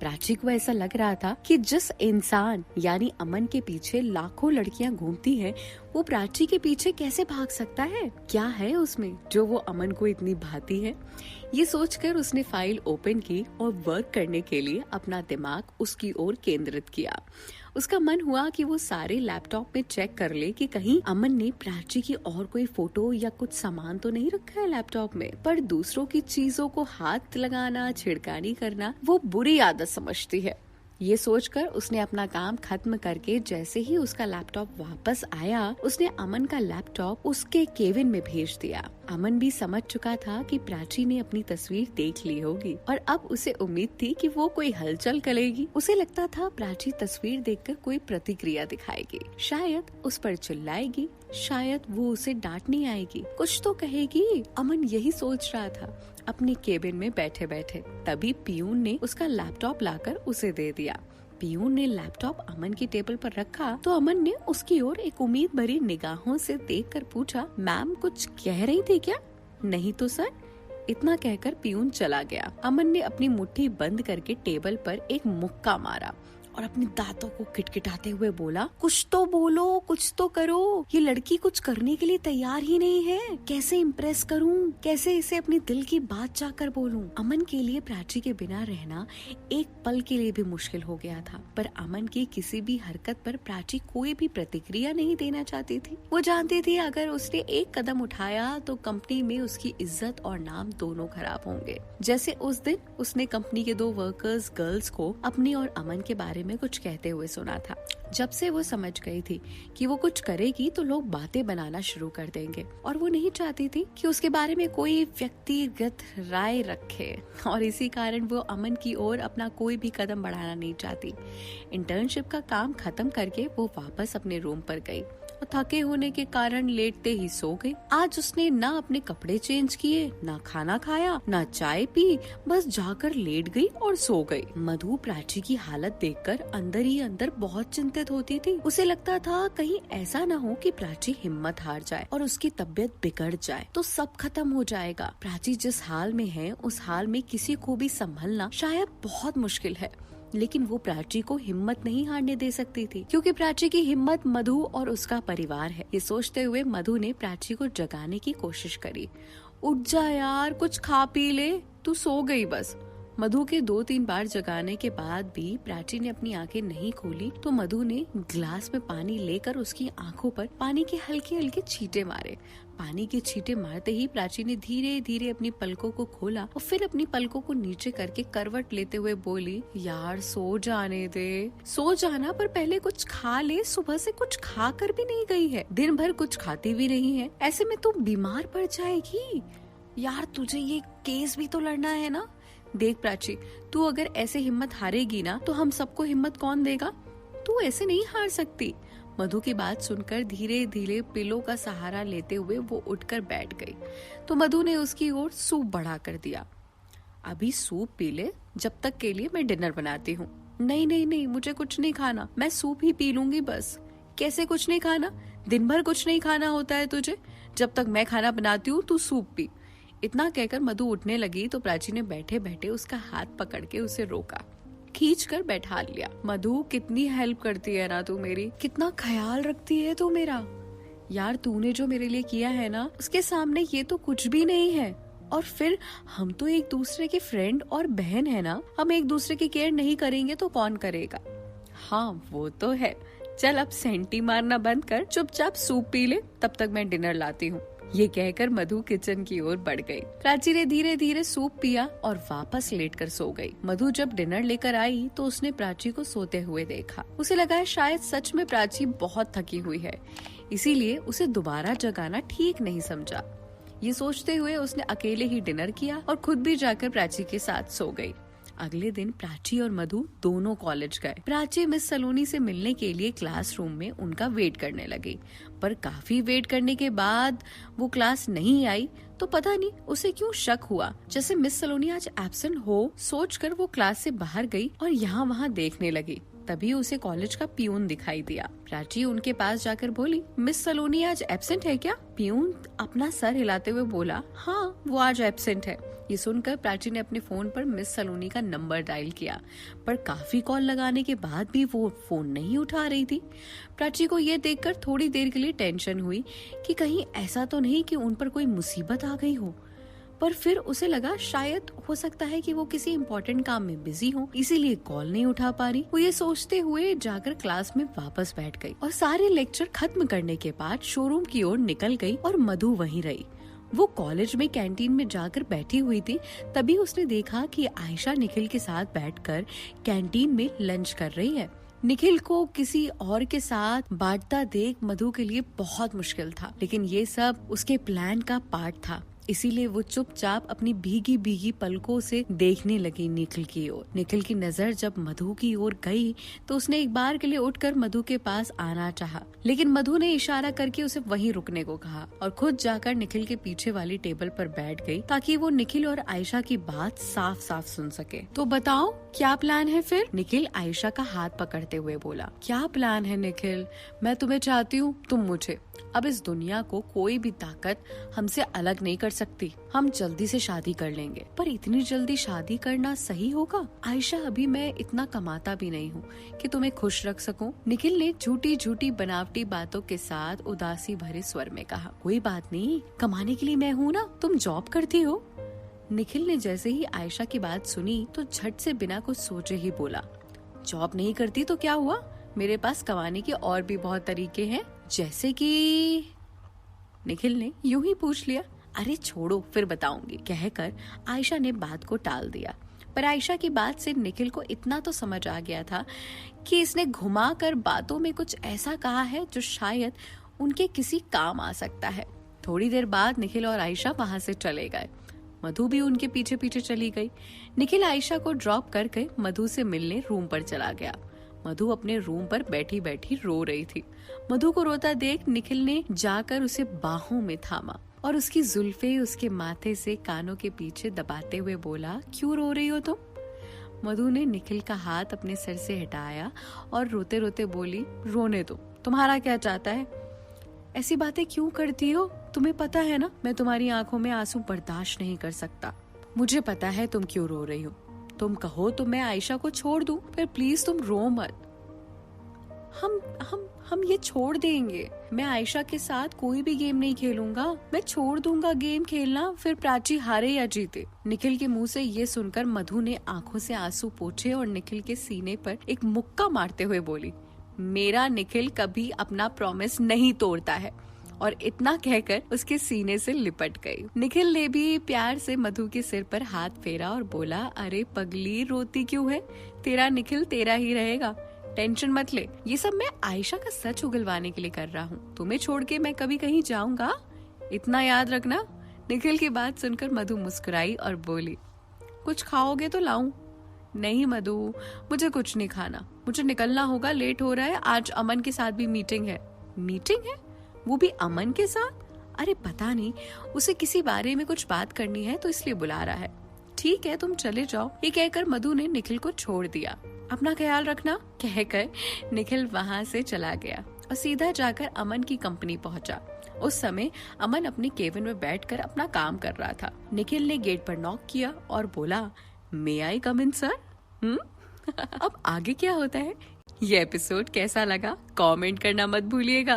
प्राची को ऐसा लग रहा था कि जिस इंसान यानी अमन के पीछे लाखों लड़कियां घूमती हैं, वो प्राची के पीछे कैसे भाग सकता है? क्या है उसमें जो वो अमन को इतनी भाती है? ये सोचकर उसने फाइल ओपन की और वर्क करने के लिए अपना दिमाग उसकी ओर केंद्रित किया। उसका मन हुआ कि वो सारे लैपटॉप में चेक कर ले कि कहीं अमन ने प्राची की और कोई फोटो या कुछ सामान तो नहीं रखा है लैपटॉप में। पर दूसरों की चीजों को हाथ लगाना, छिड़कानी करना वो बुरी आदत समझती है। ये सोचकर उसने अपना काम खत्म करके जैसे ही उसका लैपटॉप वापस आया, उसने अमन का लैपटॉप उसके केबिन में भेज दिया। अमन भी समझ चुका था कि प्राची ने अपनी तस्वीर देख ली होगी और अब उसे उम्मीद थी कि वो कोई हलचल करेगी। उसे लगता था प्राची तस्वीर देखकर कोई प्रतिक्रिया दिखाएगी, शायद उस पर चिल्लाएगी, शायद वो उसे डांटने आएगी, कुछ तो कहेगी। अमन यही सोच रहा था अपने केबिन में बैठे बैठे। तभी पियून ने उसका लैपटॉप लाकर उसे दे दिया। पियून ने लैपटॉप अमन की टेबल पर रखा तो अमन ने उसकी ओर एक उम्मीद भरी निगाहों से देखकर पूछा, मैम कुछ कह रही थी क्या? नहीं तो सर। इतना कहकर पियून चला गया। अमन ने अपनी मुट्ठी बंद करके टेबल पर एक मुक्का मारा और अपने दांतों को खिटखिटाते हुए बोला, कुछ तो बोलो, कुछ तो करो। ये लड़की कुछ करने के लिए तैयार ही नहीं है। कैसे इम्प्रेस करूं? कैसे इसे अपनी दिल की बात जाकर बोलूं? अमन के लिए प्राची के बिना रहना एक पल के लिए भी मुश्किल हो गया था। पर अमन की किसी भी हरकत पर प्राची कोई भी प्रतिक्रिया नहीं देना चाहती थी। वो जानती थी अगर उसने एक कदम उठाया तो कंपनी में उसकी इज्जत और नाम दोनों खराब होंगे। जैसे उस दिन उसने कंपनी के 2 वर्कर्स गर्ल्स को अपनी और अमन के बारे में कुछ कहते हुए सुना था। जब से वो समझ गई थी कि वो कुछ करेगी तो लोग बातें बनाना शुरू कर देंगे और वो नहीं चाहती थी कि उसके बारे में कोई व्यक्तिगत राय रखे और इसी कारण वो अमन की ओर अपना कोई भी कदम बढ़ाना नहीं चाहती। इंटर्नशिप का काम खत्म करके वो वापस अपने रूम पर गई और थके होने के कारण लेटते ही सो गई। आज उसने ना अपने कपड़े चेंज किए, ना खाना खाया, ना चाय पी, बस जाकर लेट गई और सो गई। मधु प्राची की हालत देखकर अंदर ही अंदर बहुत चिंतित होती थी। उसे लगता था कहीं ऐसा ना हो कि प्राची हिम्मत हार जाए और उसकी तबीयत बिगड़ जाए तो सब खत्म हो जाएगा। प्राची जिस हाल में है उस हाल में किसी को भी संभलना शायद बहुत मुश्किल है, लेकिन वो प्राची को हिम्मत नहीं हारने दे सकती थी क्योंकि प्राची की हिम्मत मधु और उसका परिवार है। ये सोचते हुए मधु ने प्राची को जगाने की कोशिश करी। उठ जा यार, कुछ खा पी ले, तू सो गई बस। मधु के 2-3 बार जगाने के बाद भी प्राची ने अपनी आंखें नहीं खोली तो मधु ने ग्लास में पानी लेकर उसकी आंखों पर पानी के हल्के हल्के छींटे मारे। पानी के छींटे मारते ही प्राची ने धीरे धीरे अपनी पलकों को खोला और फिर अपनी पलकों को नीचे करके करवट लेते हुए बोली, यार सो जाने दे, सो जाना, पर पहले कुछ खा ले। सुबह से कुछ खा कर भी नहीं गई है, दिन भर कुछ खाती भी नहीं है, ऐसे में तुम बीमार पड़ जाएगी। यार तुझे ये केस भी तो लड़ना है ना। देख प्राची, तू अगर ऐसे हिम्मत हारेगी ना तो हम सबको हिम्मत कौन देगा? तू ऐसे नहीं हार सकती। मधु की बात सुनकर धीरे धीरे पिलो का सहारा लेते हुए वो उठकर बैठ गई तो मधु ने उसकी ओर सूप बढ़ा कर दिया। अभी सूप पी ले, जब तक के लिए मैं डिनर बनाती हूँ। नहीं नहीं नहीं, मुझे कुछ नहीं खाना, मैं सूप ही पी लूंगी बस। कैसे कुछ नहीं खाना? दिन भर कुछ नहीं खाना होता है तुझे? जब तक मैं खाना बनाती हूँ तू सूप पी। इतना कहकर मधु उठने लगी तो प्राची ने बैठे बैठे उसका हाथ पकड़ के उसे रोका, खींच कर बैठा लिया। मधु, कितनी हेल्प करती है ना तू मेरी, कितना ख्याल रखती है तू मेरा। यार तूने जो मेरे लिए किया है ना उसके सामने ये तो कुछ भी नहीं है। और फिर हम तो एक दूसरे के फ्रेंड और बहन है ना, हम एक दूसरे की केयर नहीं करेंगे तो कौन करेगा? हाँ वो तो है। चल अब सेंटी मारना बंद कर, चुपचाप सूप पी ले, तब तक मैं डिनर लाती हूँ। ये कहकर मधु किचन की ओर बढ़ गई। प्राची ने धीरे धीरे सूप पिया और वापस लेटकर सो गई। मधु जब डिनर लेकर आई तो उसने प्राची को सोते हुए देखा। उसे लगा शायद सच में प्राची बहुत थकी हुई है, इसीलिए उसे दोबारा जगाना ठीक नहीं समझा। ये सोचते हुए उसने अकेले ही डिनर किया और खुद भी जाकर प्राची के साथ सो गई। अगले दिन प्राची और मधु दोनों कॉलेज गए। प्राची मिस सलोनी से मिलने के लिए क्लासरूम में उनका वेट करने लगी, पर काफी वेट करने के बाद वो क्लास नहीं आई तो पता नहीं उसे क्यों शक हुआ, जैसे मिस सलोनी आज एब्सेंट हो। सोचकर वो क्लास से बाहर गई और यहाँ वहाँ देखने लगी। तभी उसे कॉलेज का पियून दिखाई दिया। प्राची उनके पास जाकर बोली, मिस सलोनी आज एब्सेंट है क्या? पियून अपना सर हिलाते हुए बोला, हाँ वो आज एब्सेंट है। ये सुनकर प्राची ने अपने फोन पर मिस सलोनी का नंबर डायल किया, पर काफी कॉल लगाने के बाद भी वो फोन नहीं उठा रही थी। प्राची को ये देखकर थोड़ी देर के लिए टेंशन हुई कि कहीं ऐसा तो नहीं कि उन पर कोई मुसीबत आ गई हो, पर फिर उसे लगा शायद हो सकता है कि वो किसी इम्पोर्टेंट काम में बिजी हो, इसीलिए कॉल नहीं उठा पा रही। वो ये सोचते हुए जाकर क्लास में वापस बैठ गई और सारे लेक्चर खत्म करने के बाद शोरूम की ओर निकल गई और मधु वहीं रही। वो कॉलेज में कैंटीन में जाकर बैठी हुई थी, तभी उसने देखा कि आयशा निखिल के साथ बैठकर कैंटीन में लंच कर रही है। निखिल को किसी और के साथ बांटता देख मधु के लिए बहुत मुश्किल था, लेकिन ये सब उसके प्लान का पार्ट था, इसीलिए वो चुपचाप अपनी भीगी भीगी पलकों से देखने लगी निखिल की ओर। निखिल की नजर जब मधु की ओर गई तो उसने एक बार के लिए उठकर मधु के पास आना चाहा, लेकिन मधु ने इशारा करके उसे वहीं रुकने को कहा और खुद जाकर निखिल के पीछे वाली टेबल पर बैठ गई ताकि वो निखिल और आयशा की बात साफ साफ सुन सके। तो बताओ क्या प्लान है फिर? निखिल आयशा का हाथ पकड़ते हुए बोला। क्या प्लान है निखिल? मैं तुम्हें चाहती हूँ, तुम मुझे। अब इस दुनिया को कोई भी ताकत हमसे अलग नहीं कर सकती। हम जल्दी से शादी कर लेंगे, पर इतनी जल्दी शादी करना सही होगा? आयशा, अभी मैं इतना कमाता भी नहीं हूँ कि तुम्हें खुश रख सकूं। निखिल ने झूठी झूठी बनावटी बातों के साथ उदासी भरे स्वर में कहा। कोई बात नहीं, कमाने के लिए मैं हूँ ना, तुम जॉब करती हो। निखिल ने जैसे ही आयशा की बात सुनी तो झट से बिना कुछ सोचे ही बोला, जॉब नहीं करती तो क्या हुआ, मेरे पास कमाने के और भी बहुत तरीके हैं। जैसे कि? निखिल ने यूं ही पूछ लिया। अरे छोड़ो, फिर बताऊंगी, कहकर आयशा ने बात को टाल दिया। पर आयशा की बात से निखिल को इतना तो समझ आ गया था कि इसने घुमा कर बातों में कुछ ऐसा कहा है जो शायद उनके किसी काम आ सकता है। थोड़ी देर बाद निखिल और आयशा वहां से चले गए। मधु भी उनके पीछे पीछे चली गई। निखिल आयशा को ड्रॉप करके मधु से मिलने रूम पर चला गया। मधु अपने रूम पर बैठी बैठी रो रही थी। मधु को रोता देख निखिल ने जाकर उसे बाहों में थामा और उसकी जुल्फे उसके माथे से कानों के पीछे दबाते हुए बोला, क्यों रो रही हो तुम? मधु ने निखिल का हाथ अपने सर से हटाया और रोते रोते बोली, रोने दो, तुम्हारा क्या चाहता है? ऐसी बातें क्यों करती हो? तुम्हें पता है ना, मैं तुम्हारी आंखों में आंसू बर्दाश्त नहीं कर सकता। मुझे पता है तुम क्यों रो रही हो। तुम कहो तो मैं आयशा को छोड़ दूं, पर प्लीज तुम रो मत। हम ये छोड़ देंगे। मैं आयशा के साथ कोई भी गेम नहीं खेलूंगा। मैं छोड़ दूंगा गेम खेलना, फिर प्राची हारे या जीते। निखिल के मुंह से ये सुनकर मधु ने आंखों से आंसू पोंछे और निखिल के सीने पर एक मुक्का मारते हुए बोली, मेरा निखिल कभी अपना प्रॉमिस नहीं तोड़ता है। और इतना कहकर उसके सीने से लिपट गई। निखिल ने भी प्यार से मधु के सिर पर हाथ फेरा और बोला, अरे पगली, रोती क्यों है? तेरा निखिल तेरा ही रहेगा, टेंशन मत ले। ये सब मैं आयशा का सच उगलवाने के लिए कर रहा हूँ। तुम्हें छोड़ के मैं कभी कहीं जाऊंगा, इतना याद रखना। निखिल की बात सुनकर मधु मुस्कुराई और बोली, कुछ खाओगे तो लाऊं? नहीं मधु, मुझे कुछ नहीं खाना, मुझे निकलना होगा, लेट हो रहा है। आज अमन के साथ भी मीटिंग है। मीटिंग है? वो भी अमन के साथ? अरे पता नहीं, उसे किसी बारे में कुछ बात करनी है तो इसलिए बुला रहा है। ठीक है, तुम चले जाओ। ये कहकर मधु ने निखिल को छोड़ दिया। अपना ख्याल रखना, कहकर निखिल वहाँ से चला गया और सीधा जाकर अमन की कंपनी पहुँचा। उस समय अमन अपने केबिन में बैठकर अपना काम कर रहा था। निखिल ने गेट पर नॉक किया और बोला, मे आई कम इन सर? अब आगे क्या होता है, ये एपिसोड कैसा लगा कमेंट करना मत भूलिएगा।